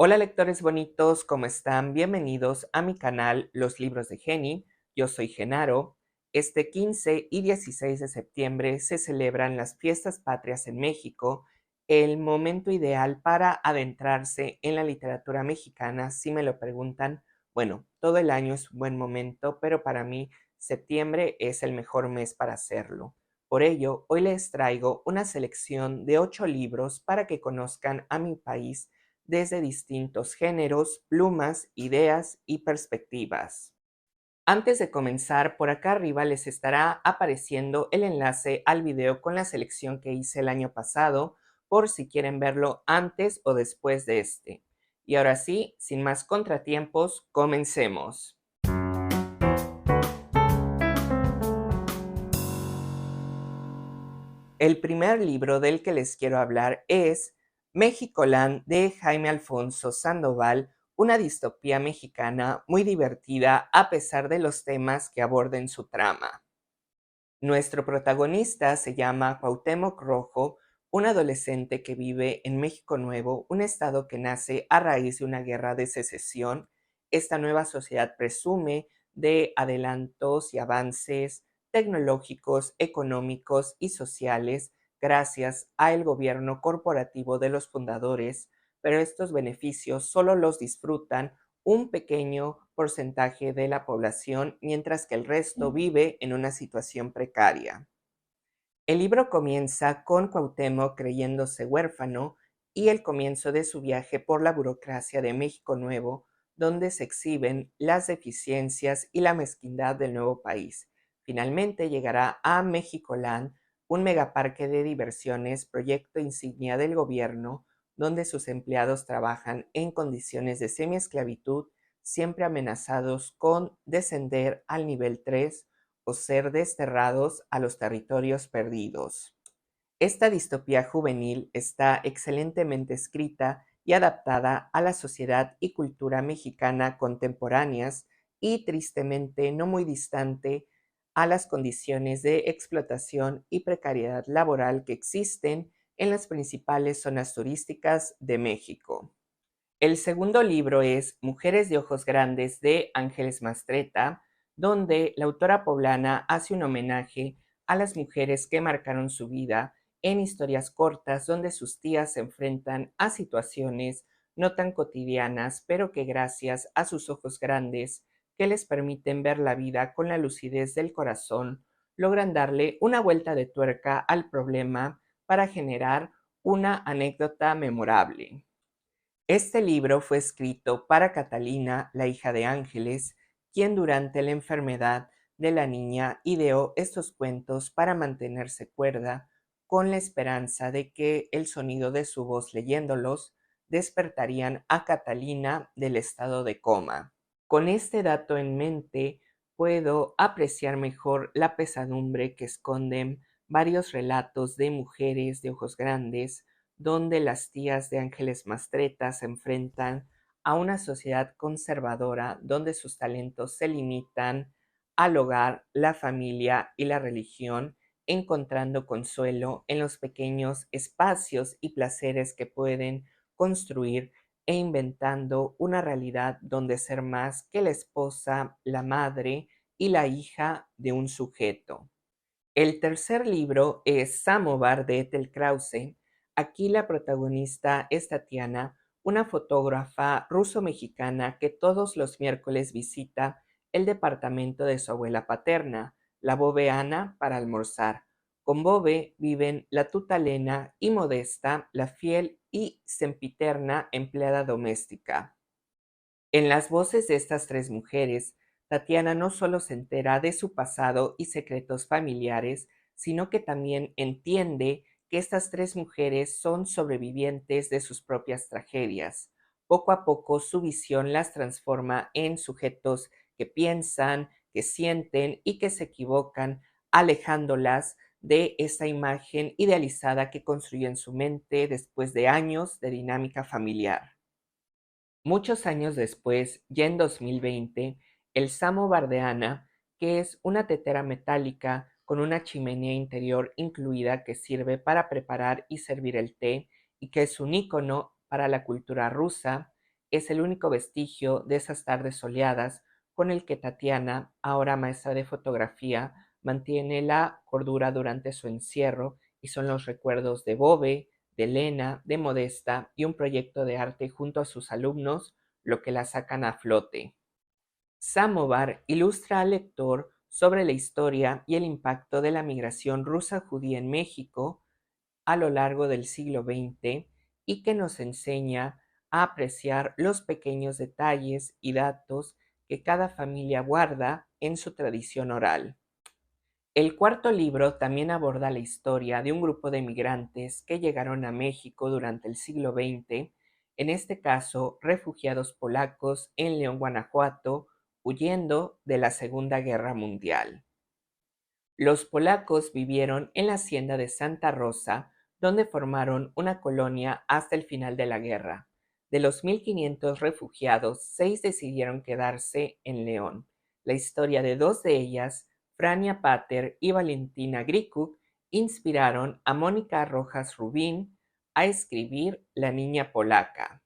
Hola lectores bonitos, ¿cómo están? Bienvenidos a mi canal Los Libros de Geni. Yo soy Genaro. Este 15 y 16 de septiembre se celebran las fiestas patrias en México, el momento ideal para adentrarse en la literatura mexicana, si me lo preguntan. Bueno, todo el año es un buen momento, pero para mí septiembre es el mejor mes para hacerlo. Por ello, hoy les traigo una selección de 8 libros para que conozcan a mi país desde distintos géneros, plumas, ideas y perspectivas. Antes de comenzar, por acá arriba les estará apareciendo el enlace al video con la selección que hice el año pasado, por si quieren verlo antes o después de este. Y ahora sí, sin más contratiempos, comencemos. El primer libro del que les quiero hablar es Mexicoland de Jaime Alfonso Sandoval, una distopía mexicana muy divertida a pesar de los temas que aborda en su trama. Nuestro protagonista se llama Cuauhtémoc Rojo, un adolescente que vive en México Nuevo, un estado que nace a raíz de una guerra de secesión. Esta nueva sociedad presume de adelantos y avances tecnológicos, económicos y sociales gracias al gobierno corporativo de los fundadores, pero estos beneficios solo los disfrutan un pequeño porcentaje de la población, mientras que el resto vive en una situación precaria. El libro comienza con Cuauhtémoc creyéndose huérfano y el comienzo de su viaje por la burocracia de México Nuevo, donde se exhiben las deficiencias y la mezquindad del nuevo país. Finalmente llegará a Mexicoland, un megaparque de diversiones, proyecto insignia del gobierno, donde sus empleados trabajan en condiciones de semiesclavitud, siempre amenazados con descender al nivel 3 o ser desterrados a los territorios perdidos. Esta distopía juvenil está excelentemente escrita y adaptada a la sociedad y cultura mexicana contemporáneas y tristemente no muy distante a las condiciones de explotación y precariedad laboral que existen en las principales zonas turísticas de México. El segundo libro es Mujeres de Ojos Grandes de Ángeles Mastretta, donde la autora poblana hace un homenaje a las mujeres que marcaron su vida en historias cortas donde sus tías se enfrentan a situaciones no tan cotidianas, pero que gracias a sus ojos grandes que les permiten ver la vida con la lucidez del corazón, logran darle una vuelta de tuerca al problema para generar una anécdota memorable. Este libro fue escrito para Catalina, la hija de Ángeles, quien durante la enfermedad de la niña ideó estos cuentos para mantenerse cuerda, con la esperanza de que el sonido de su voz leyéndolos despertarían a Catalina del estado de coma. Con este dato en mente, puedo apreciar mejor la pesadumbre que esconden varios relatos de mujeres de ojos grandes, donde las tías de Ángeles Mastretta se enfrentan a una sociedad conservadora donde sus talentos se limitan al hogar, la familia y la religión, encontrando consuelo en los pequeños espacios y placeres que pueden construir e inventando una realidad donde ser más que la esposa, la madre y la hija de un sujeto. El tercer libro es Samovar de Ethel Krause. Aquí la protagonista es Tatiana, una fotógrafa ruso-mexicana que todos los miércoles visita el departamento de su abuela paterna, la boveana, para almorzar. Con Bobe viven la tutalena y Modesta, la fiel y sempiterna empleada doméstica. En las voces de estas tres mujeres, Tatiana no solo se entera de su pasado y secretos familiares, sino que también entiende que estas tres mujeres son sobrevivientes de sus propias tragedias. Poco a poco su visión las transforma en sujetos que piensan, que sienten y que se equivocan, alejándolas de esa imagen idealizada que construyó en su mente después de años de dinámica familiar. Muchos años después, ya en 2020, el Samo Bardeana, que es una tetera metálica con una chimenea interior incluida que sirve para preparar y servir el té y que es un ícono para la cultura rusa, es el único vestigio de esas tardes soleadas con el que Tatiana, ahora maestra de fotografía, mantiene la cordura durante su encierro y son los recuerdos de Bobe, de Elena, de Modesta y un proyecto de arte junto a sus alumnos lo que la sacan a flote. Samovar ilustra al lector sobre la historia y el impacto de la migración rusa judía en México a lo largo del siglo XX y que nos enseña a apreciar los pequeños detalles y datos que cada familia guarda en su tradición oral. El cuarto libro también aborda la historia de un grupo de migrantes que llegaron a México durante el siglo XX, en este caso refugiados polacos en León, Guanajuato, huyendo de la Segunda Guerra Mundial. Los polacos vivieron en la hacienda de Santa Rosa, donde formaron una colonia hasta el final de la guerra. De los 1.500 refugiados, 6 decidieron quedarse en León. La historia de 2 de ellas, Frania Pater y Valentina Gricuk, inspiraron a Mónica Rojas Rubín a escribir La niña polaca.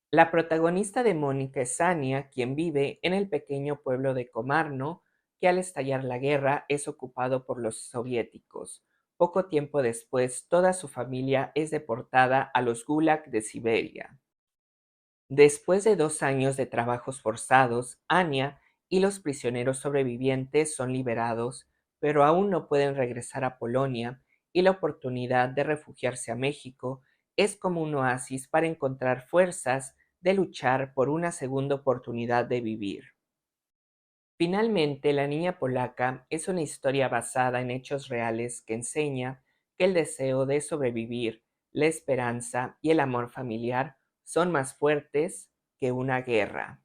La protagonista de Mónica es Ania, quien vive en el pequeño pueblo de Komarno, que al estallar la guerra es ocupado por los soviéticos. Poco tiempo después, toda su familia es deportada a los Gulag de Siberia. Después de 2 años de trabajos forzados, Anya y los prisioneros sobrevivientes son liberados, pero aún no pueden regresar a Polonia y la oportunidad de refugiarse a México es como un oasis para encontrar fuerzas de luchar por una segunda oportunidad de vivir. Finalmente, La niña polaca es una historia basada en hechos reales que enseña que el deseo de sobrevivir, la esperanza y el amor familiar son más fuertes que una guerra.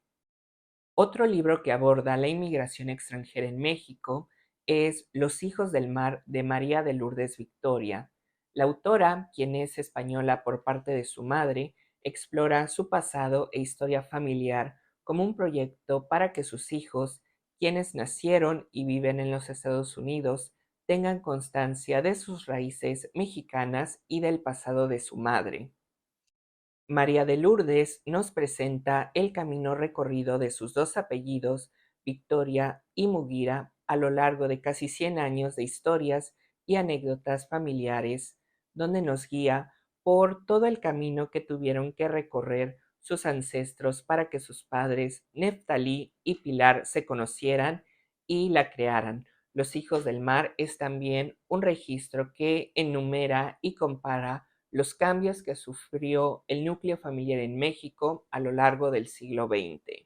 Otro libro que aborda la inmigración extranjera en México es Los hijos del mar de María de Lourdes Victoria. La autora, quien es española por parte de su madre, explora su pasado e historia familiar como un proyecto para que sus hijos, quienes nacieron y viven en los Estados Unidos, tengan constancia de sus raíces mexicanas y del pasado de su madre. María de Lourdes nos presenta el camino recorrido de sus 2 apellidos, Victoria y Mugira, a lo largo de casi 100 años de historias y anécdotas familiares, donde nos guía por todo el camino que tuvieron que recorrer sus ancestros para que sus padres, Neftalí y Pilar, se conocieran y la crearan. Los hijos del mar es también un registro que enumera y compara los cambios que sufrió el núcleo familiar en México a lo largo del siglo XX.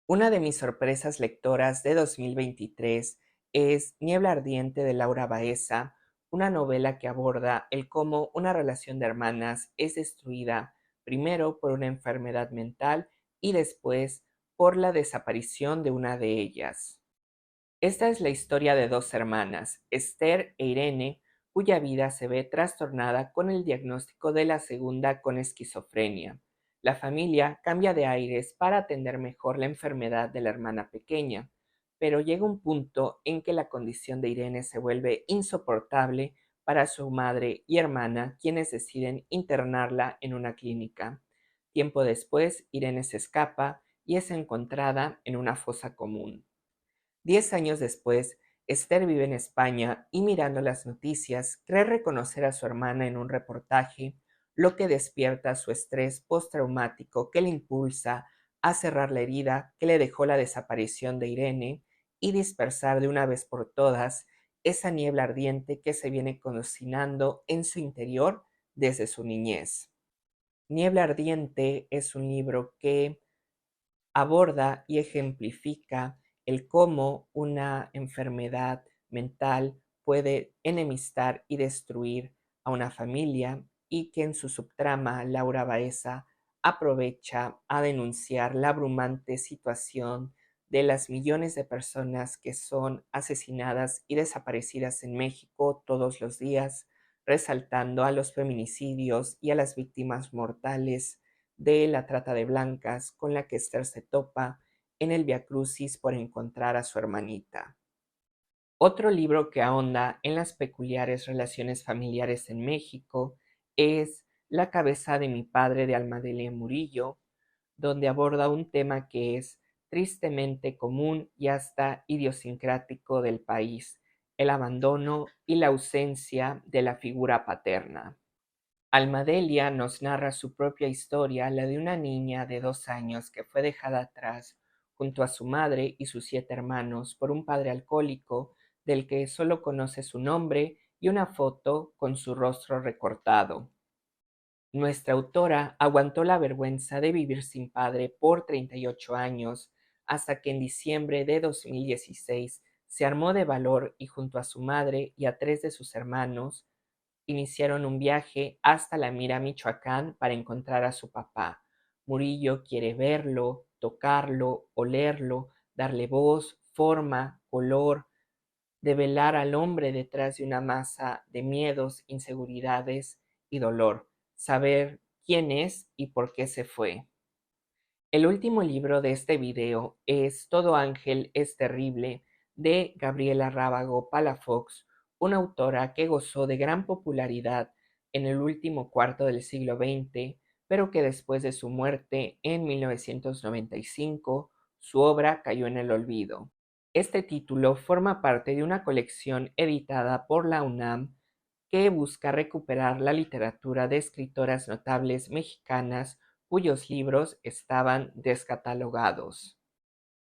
Una de mis sorpresas lectoras de 2023 es Niebla ardiente de Laura Baeza, una novela que aborda el cómo una relación de hermanas es destruida primero por una enfermedad mental y después por la desaparición de una de ellas. Esta es la historia de 2 hermanas, Esther e Irene, cuya vida se ve trastornada con el diagnóstico de la segunda con esquizofrenia. La familia cambia de aires para atender mejor la enfermedad de la hermana pequeña, pero llega un punto en que la condición de Irene se vuelve insoportable para su madre y hermana, quienes deciden internarla en una clínica. Tiempo después, Irene se escapa y es encontrada en una fosa común. 10 años después, Esther vive en España y mirando las noticias cree reconocer a su hermana en un reportaje, lo que despierta su estrés postraumático que le impulsa a cerrar la herida que le dejó la desaparición de Irene y dispersar de una vez por todas esa niebla ardiente que se viene cocinando en su interior desde su niñez. Niebla ardiente es un libro que aborda y ejemplifica el cómo una enfermedad mental puede enemistar y destruir a una familia y que en su subtrama Laura Baeza aprovecha a denunciar la abrumante situación de las millones de personas que son asesinadas y desaparecidas en México todos los días, resaltando a los feminicidios y a las víctimas mortales de la trata de blancas con la que Esther se topa en el Viacrucis por encontrar a su hermanita. Otro libro que ahonda en las peculiares relaciones familiares en México es La cabeza de mi padre de Almadelia Murillo, donde aborda un tema que es tristemente común y hasta idiosincrático del país: el abandono y la ausencia de la figura paterna. Almadelia nos narra su propia historia, la de una niña de 2 años que fue dejada atrás junto a su madre y sus 7 hermanos por un padre alcohólico del que solo conoce su nombre y una foto con su rostro recortado. Nuestra autora aguantó la vergüenza de vivir sin padre por 38 años, hasta que en diciembre de 2016 se armó de valor y junto a su madre y a 3 de sus hermanos iniciaron un viaje hasta La Mira, Michoacán, para encontrar a su papá. Murillo quiere verlo, tocarlo, olerlo, darle voz, forma, color, develar al hombre detrás de una masa de miedos, inseguridades y dolor, saber quién es y por qué se fue. El último libro de este video es Todo ángel es terrible, de Gabriela Rábago Palafox, una autora que gozó de gran popularidad en el último cuarto del siglo XX, pero que después de su muerte en 1995, su obra cayó en el olvido. Este título forma parte de una colección editada por la UNAM que busca recuperar la literatura de escritoras notables mexicanas cuyos libros estaban descatalogados.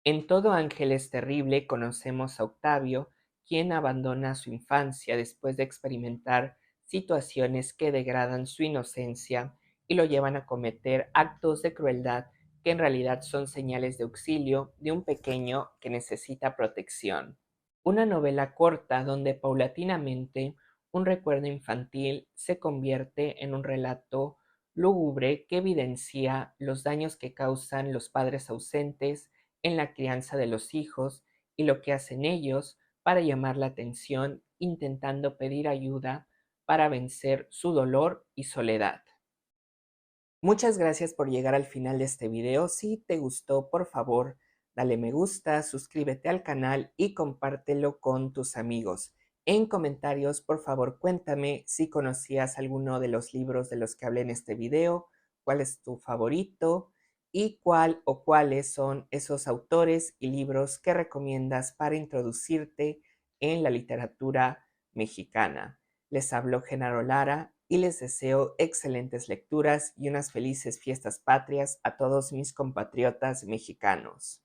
En Todo ángel es terrible conocemos a Octavio, quien abandona su infancia después de experimentar situaciones que degradan su inocencia y lo llevan a cometer actos de crueldad que en realidad son señales de auxilio de un pequeño que necesita protección. Una novela corta donde paulatinamente un recuerdo infantil se convierte en un relato lúgubre que evidencia los daños que causan los padres ausentes en la crianza de los hijos y lo que hacen ellos para llamar la atención intentando pedir ayuda para vencer su dolor y soledad. Muchas gracias por llegar al final de este video. Si te gustó, por favor, dale me gusta, suscríbete al canal y compártelo con tus amigos. En comentarios, por favor, cuéntame si conocías alguno de los libros de los que hablé en este video, cuál es tu favorito y cuál o cuáles son esos autores y libros que recomiendas para introducirte en la literatura mexicana. Les habló Genaro Lara y les deseo excelentes lecturas y unas felices fiestas patrias a todos mis compatriotas mexicanos.